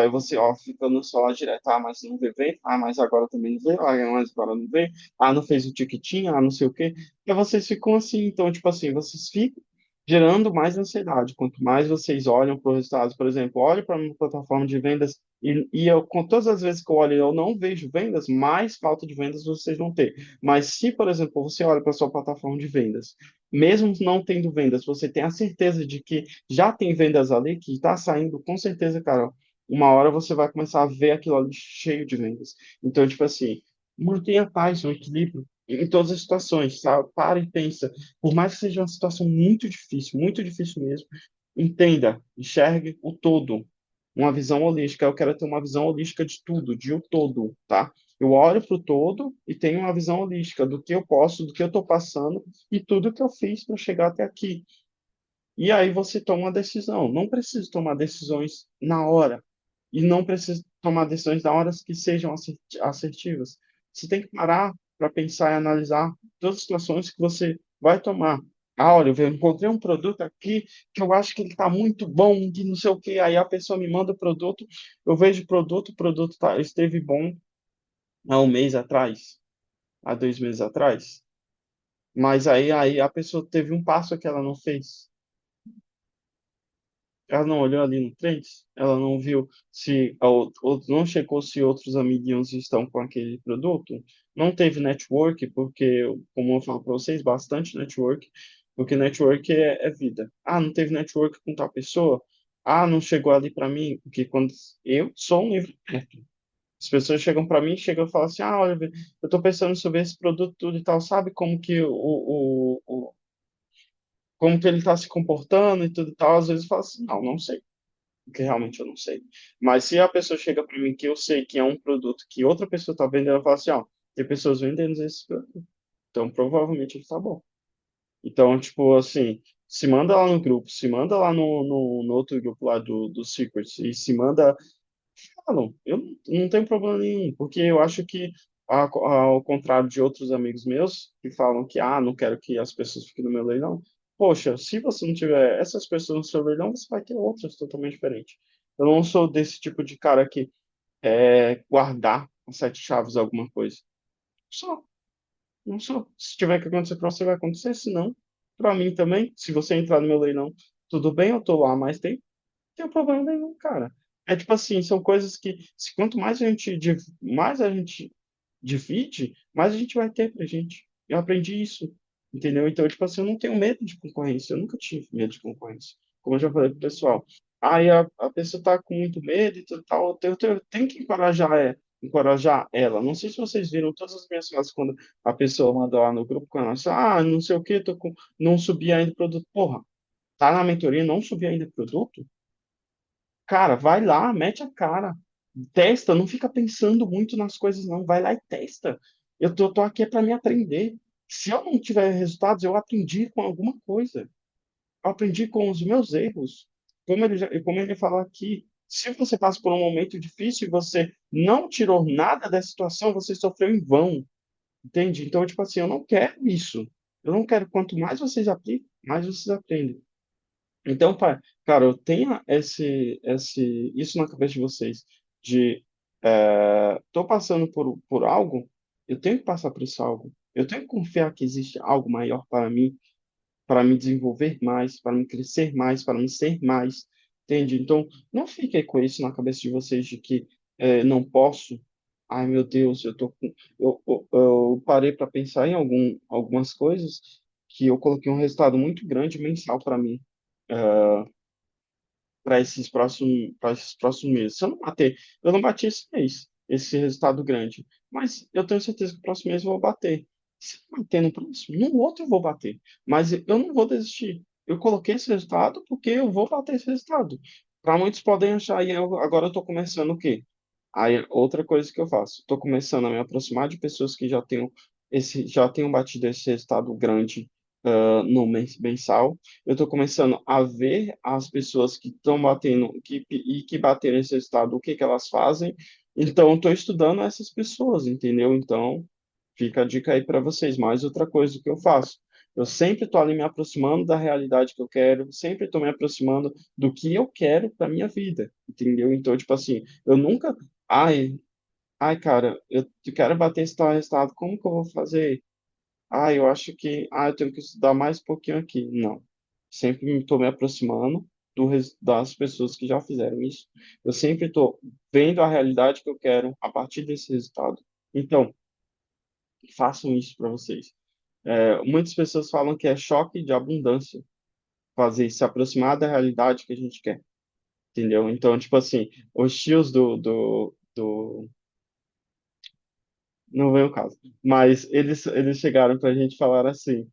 você ó, fica no celular direto, mas não vê vento, mas agora também não vê, mas agora não vê, não fez o tiquitinho, não sei o quê. E vocês ficam assim, então, tipo assim, vocês ficam gerando mais ansiedade. Quanto mais vocês olham para os resultados, por exemplo, olho para uma plataforma de vendas e eu, com todas as vezes que eu olho, eu não vejo vendas, mais falta de vendas vocês vão ter. Mas se, por exemplo, você olha para a sua plataforma de vendas, mesmo não tendo vendas, você tem a certeza de que já tem vendas ali, que está saindo, com certeza, cara, uma hora você vai começar a ver aquilo ali cheio de vendas. Então, tipo assim, mantenha a paz, o equilíbrio em todas as situações, sabe? Para e pensa. Por mais que seja uma situação muito difícil mesmo, entenda, enxergue o todo, uma visão holística. Eu quero ter uma visão holística de tudo, de o todo, tá? Eu olho para o todo e tenho uma visão holística do que eu posso, do que eu estou passando e tudo que eu fiz para chegar até aqui. E aí você toma uma decisão. Não preciso tomar decisões na hora. E não preciso tomar decisões na hora que sejam assertivas. Você tem que parar para pensar e analisar todas as situações que você vai tomar. Olha, eu encontrei um produto aqui que eu acho que ele está muito bom, que não sei o quê. Aí a pessoa me manda o produto, eu vejo o produto esteve bom há um mês atrás. há 2 meses atrás. Mas aí a pessoa teve um passo que ela não fez. Ela não olhou ali no Trends, ela não viu se, ou não checou se outros amiguinhos estão com aquele produto, não teve network, porque, como eu falo para vocês, bastante network, porque network é vida. Ah, não teve network com tal pessoa? Ah, não chegou ali para mim, porque quando eu sou um livro aberto. As pessoas chegam para mim, chegam e falam assim, ah, olha, eu estou pensando sobre esse produto tudo e tal, sabe como que como que ele está se comportando e tudo e tal, às vezes eu falo assim, não, não sei porque realmente eu não sei. Mas se a pessoa chega para mim que eu sei que é um produto que outra pessoa está vendendo, ela fala assim, ó, tem pessoas vendendo esse produto. Então, provavelmente ele tá bom. Então, tipo, assim, se manda lá no grupo, se manda lá no outro grupo lá do Secrets, e se manda. Falam, eu não tenho problema nenhum, porque eu acho que, ao contrário de outros amigos meus, que falam que, ah, não quero que as pessoas fiquem no meu leilão. Poxa, se você não tiver essas pessoas no seu leilão, você vai ter outras totalmente diferentes. Eu não sou desse tipo de cara que guardar as sete chaves alguma coisa. Só, não sou. Se tiver que acontecer para você, vai acontecer. Se não, para mim também. Se você entrar no meu leilão, tudo bem, eu tô lá há mais tempo tem problema nenhum, cara. É tipo assim, são coisas que, quanto mais a gente divide, mais a gente vai ter pra gente. Eu aprendi isso, entendeu? Então, tipo assim, eu não tenho medo de concorrência, eu nunca tive medo de concorrência. Como eu já falei pro pessoal. Aí a pessoa tá com muito medo e tudo tal, eu tenho que encorajar ela. Não sei se vocês viram todas as minhas frases quando a pessoa manda lá no grupo com ela, assim, ah, não sei o que, não subi ainda o produto. Porra, tá na mentoria, não subi ainda o produto? Cara, vai lá, mete a cara, testa, não fica pensando muito nas coisas, não. Vai lá e testa. Eu tô aqui para me aprender. Se eu não tiver resultados, eu aprendi com alguma coisa. Eu aprendi com os meus erros. Como ele falou aqui, se você passa por um momento difícil e você não tirou nada dessa situação, você sofreu em vão. Entende? Então, tipo assim, eu não quero isso. Eu não quero. Quanto mais vocês aplicam, mais vocês aprendem. Então, cara, eu tenho isso na cabeça de vocês, de tô passando por algo, eu tenho que passar por isso algo. Eu tenho que confiar que existe algo maior para me desenvolver mais, para me crescer mais, para me ser mais, entende? Então, não fique com isso na cabeça de vocês de que não posso. Ai, meu Deus, eu parei para pensar em algumas coisas que eu coloquei um resultado muito grande mensal para mim para esses próximos meses. Se eu não bater, eu não bati esse mês, esse resultado grande, mas eu tenho certeza que o próximo mês eu vou bater. Se eu bater no próximo, no outro eu vou bater, mas eu não vou desistir. Eu coloquei esse resultado porque eu vou bater esse resultado. Para muitos podem achar, agora eu estou começando o quê? Aí, outra coisa que eu faço, estou começando a me aproximar de pessoas que já tenham batido esse resultado grande no mensal. Eu estou começando a ver as pessoas que estão batendo e que bateram esse resultado, o que que elas fazem. Então, estou estudando essas pessoas, entendeu? Então, fica a dica aí para vocês. Mais outra coisa que eu faço. Eu sempre estou ali me aproximando da realidade que eu quero, sempre estou me aproximando do que eu quero para minha vida, entendeu? Então, tipo assim, eu nunca. Ai, cara, eu quero bater esse tal resultado, como que eu vou fazer? Eu acho que, eu tenho que estudar mais um pouquinho aqui. Não. Sempre estou me aproximando das pessoas que já fizeram isso. Eu sempre estou vendo a realidade que eu quero a partir desse resultado. Então, façam isso para vocês. Muitas pessoas falam que é choque de abundância fazer se aproximar da realidade que a gente quer, entendeu? Então, tipo assim, os tios não vem o caso, mas eles chegaram para a gente falar assim,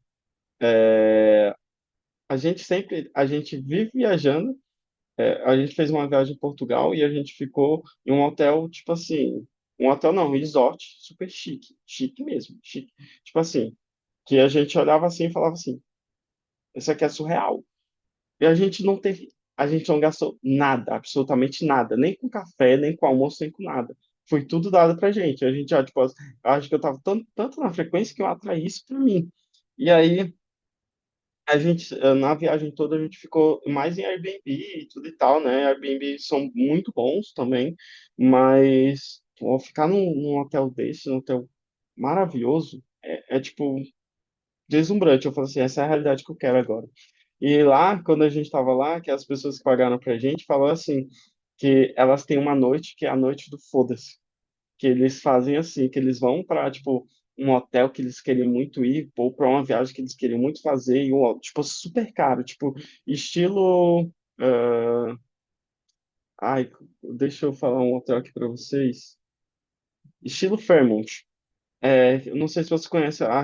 a gente vive viajando. A gente fez uma viagem em Portugal e a gente ficou em um hotel, tipo assim, um hotel não, um resort, super chique, chique mesmo, chique. Tipo assim, que a gente olhava assim e falava assim, isso aqui é surreal. E a gente não gastou nada, absolutamente nada, nem com café, nem com almoço, nem com nada. Foi tudo dado pra gente. A gente já, tipo, acho que eu tava tanto na frequência que eu atraí isso pra mim. E aí, na viagem toda, a gente ficou mais em Airbnb e tudo e tal, né? Airbnb são muito bons também, mas pô, ficar num hotel desse, num hotel. maravilhoso, é tipo deslumbrante. Eu falo assim, essa é a realidade que eu quero agora. E lá, quando a gente estava lá, que as pessoas que pagaram pra gente falaram assim, que elas têm uma noite que é a noite do foda-se, que eles fazem assim, que eles vão para tipo um hotel que eles queriam muito ir, ou para uma viagem que eles queriam muito fazer, e um, tipo super caro, tipo estilo, ah, ai, deixa eu falar um hotel aqui para vocês, estilo Fairmont. Eu não sei se você conhece a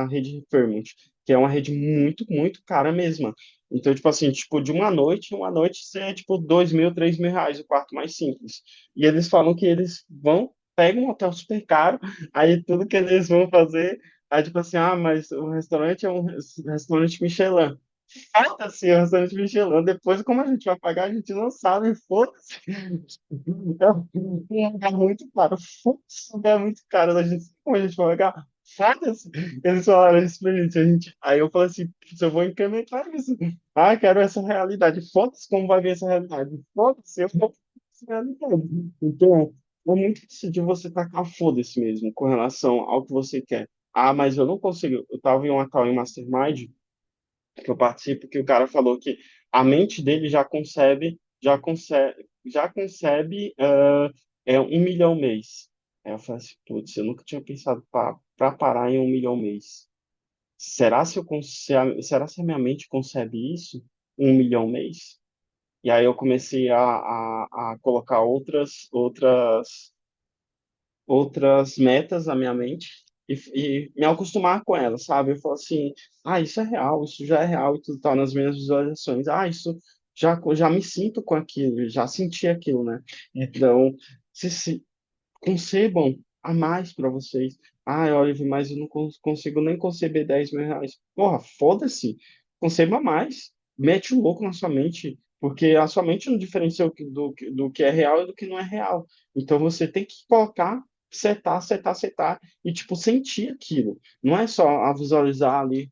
rede Fairmont, que é uma rede muito, muito cara mesmo. Então, tipo assim, tipo, de uma noite você é tipo 2.000, 3.000 reais, o quarto mais simples. E eles falam que eles vão, pegam um hotel super caro, aí tudo que eles vão fazer, aí tipo assim, ah, mas o restaurante é um restaurante Michelin. Foda-se, o restaurante Michelin. Depois, como a gente vai pagar, a gente não sabe, foda-se. É um lugar muito caro. Foda-se, um lugar muito caro. A gente, como a gente vai pagar? Foda-se. Eles falaram isso pra gente, a gente. Aí eu falei assim, "Putz, eu vou incrementar isso. Ah, quero essa realidade. Foda-se como vai ver essa realidade. Foda-se, eu vou essa realidade. Então, é muito difícil de você tacar foda-se mesmo com relação ao que você quer. Ah, mas eu não consigo. Eu tava em uma call em Mastermind que eu participo, que o cara falou que a mente dele já concebe 1 milhão mês. Aí eu falei assim, putz, eu nunca tinha pensado para parar em 1 milhão mês. Será se a minha mente concebe isso? 1 milhão mês? E aí eu comecei a colocar outras metas na minha mente e me acostumar com elas, sabe? Eu falo assim, ah, isso é real, isso já é real e tudo tal nas minhas visualizações. Ah, isso já me sinto com aquilo, já senti aquilo, né? Então, se concebam a mais para vocês. Ah, Oliver, mas eu não consigo nem conceber 10.000 reais. Porra, foda-se. Conceba mais. Mete o louco na sua mente, porque a sua mente não diferencia do que é real e do que não é real. Então você tem que colocar, setar, setar, setar e, tipo, sentir aquilo. Não é só a visualizar ali.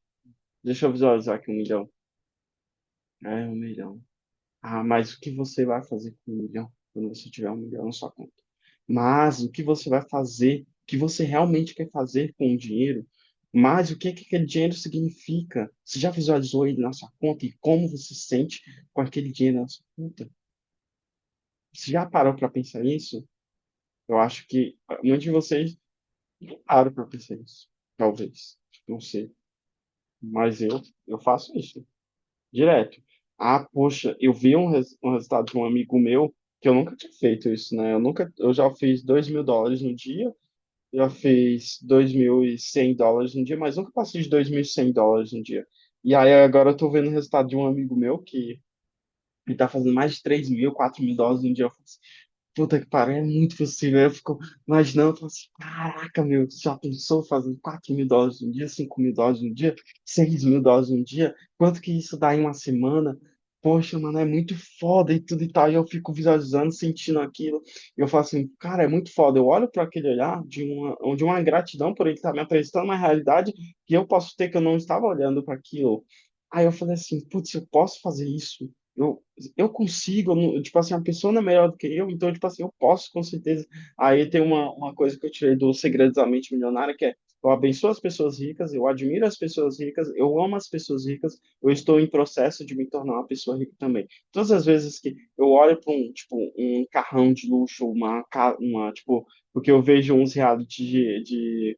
Deixa eu visualizar aqui 1 milhão. 1 milhão. Ah, mas o que você vai fazer com 1 milhão quando você tiver 1 milhão na sua conta? Mas o que você vai fazer, o que você realmente quer fazer com o dinheiro, mas o que que aquele dinheiro significa? Você já visualizou ele na sua conta e como você se sente com aquele dinheiro na sua conta? Você já parou para pensar nisso? Eu acho que muitos de vocês não param para pensar nisso. Talvez. Não sei. Mas eu faço isso. Direto. Ah, poxa, eu vi um resultado de um amigo meu que eu nunca tinha feito isso, né? Eu já fiz US$ 2.000 no dia, já fiz US$ 2.100 no dia, mas nunca passei de US$ 2.100 no dia. E aí agora eu tô vendo o resultado de um amigo meu que ele tá fazendo mais de 3.000, US$ 4.000 no dia. Eu falo assim, puta que pariu, é muito possível. Eu fico imaginando, eu falo assim, caraca, meu, você já pensou fazendo US$ 4.000 no dia, US$ 5.000 no dia, US$ 6.000 no dia? Quanto que isso dá em uma semana? Poxa, mano, é muito foda e tudo e tal. E eu fico visualizando, sentindo aquilo. E eu falo assim, cara, é muito foda. Eu olho para aquele olhar de uma gratidão por ele estar me apresentando uma realidade que eu posso ter que eu não estava olhando para aquilo. Aí eu falei assim, putz, eu posso fazer isso. Eu consigo, tipo assim, a pessoa não é melhor do que eu, então, tipo assim, eu posso com certeza. Aí tem uma coisa que eu tirei do Segredos da Mente Milionária, que é eu abençoo as pessoas ricas, eu admiro as pessoas ricas, eu amo as pessoas ricas, eu estou em processo de me tornar uma pessoa rica também. Todas as vezes que eu olho para tipo, um carrão de luxo, tipo, porque eu vejo uns reality de,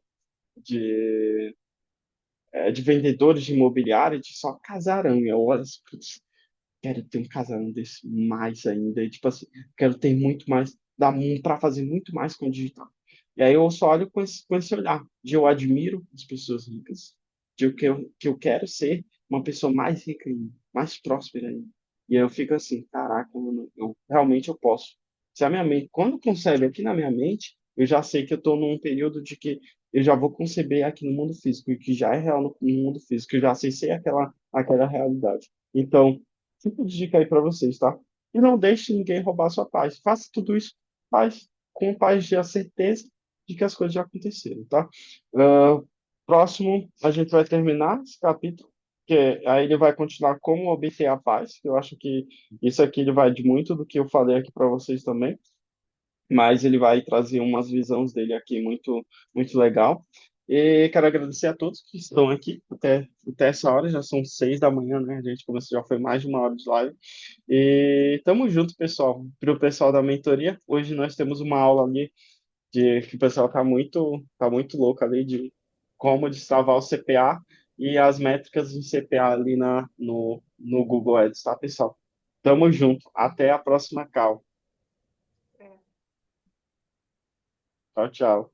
de vendedores de imobiliário de só casarão, e eu olho assim, quero ter um casarão desse mais ainda. E, tipo assim, quero ter muito mais, dá para fazer muito mais com o digital. E aí eu só olho com esse olhar de eu admiro as pessoas ricas, de que eu quero ser uma pessoa mais rica ainda, mais próspera ainda. E aí eu fico assim, caraca, mano, eu realmente eu posso. Se a minha mente, quando concebe aqui na minha mente, eu já sei que eu estou num período de que eu já vou conceber aqui no mundo físico, e que já é real no mundo físico, eu já acessei aquela realidade. Então, fica de dica aí para vocês, tá? E não deixe ninguém roubar sua paz. Faça tudo isso, paz, com paz de a certeza de que as coisas já aconteceram, tá? Ah, próximo, a gente vai terminar esse capítulo, que aí ele vai continuar como obter a paz, que eu acho que isso aqui ele vai de muito do que eu falei aqui para vocês também. mas ele vai trazer umas visões dele aqui muito legal. E quero agradecer a todos que estão aqui até essa hora, já são 6 da manhã, né? A gente começou, já foi mais de uma hora de live. E tamo junto, pessoal. Para o pessoal da mentoria, hoje nós temos uma aula ali de que o pessoal tá muito louco ali de como destravar o CPA e as métricas do CPA ali no Google Ads, tá, pessoal? Tamo junto. Até a próxima call. Tchau, tchau.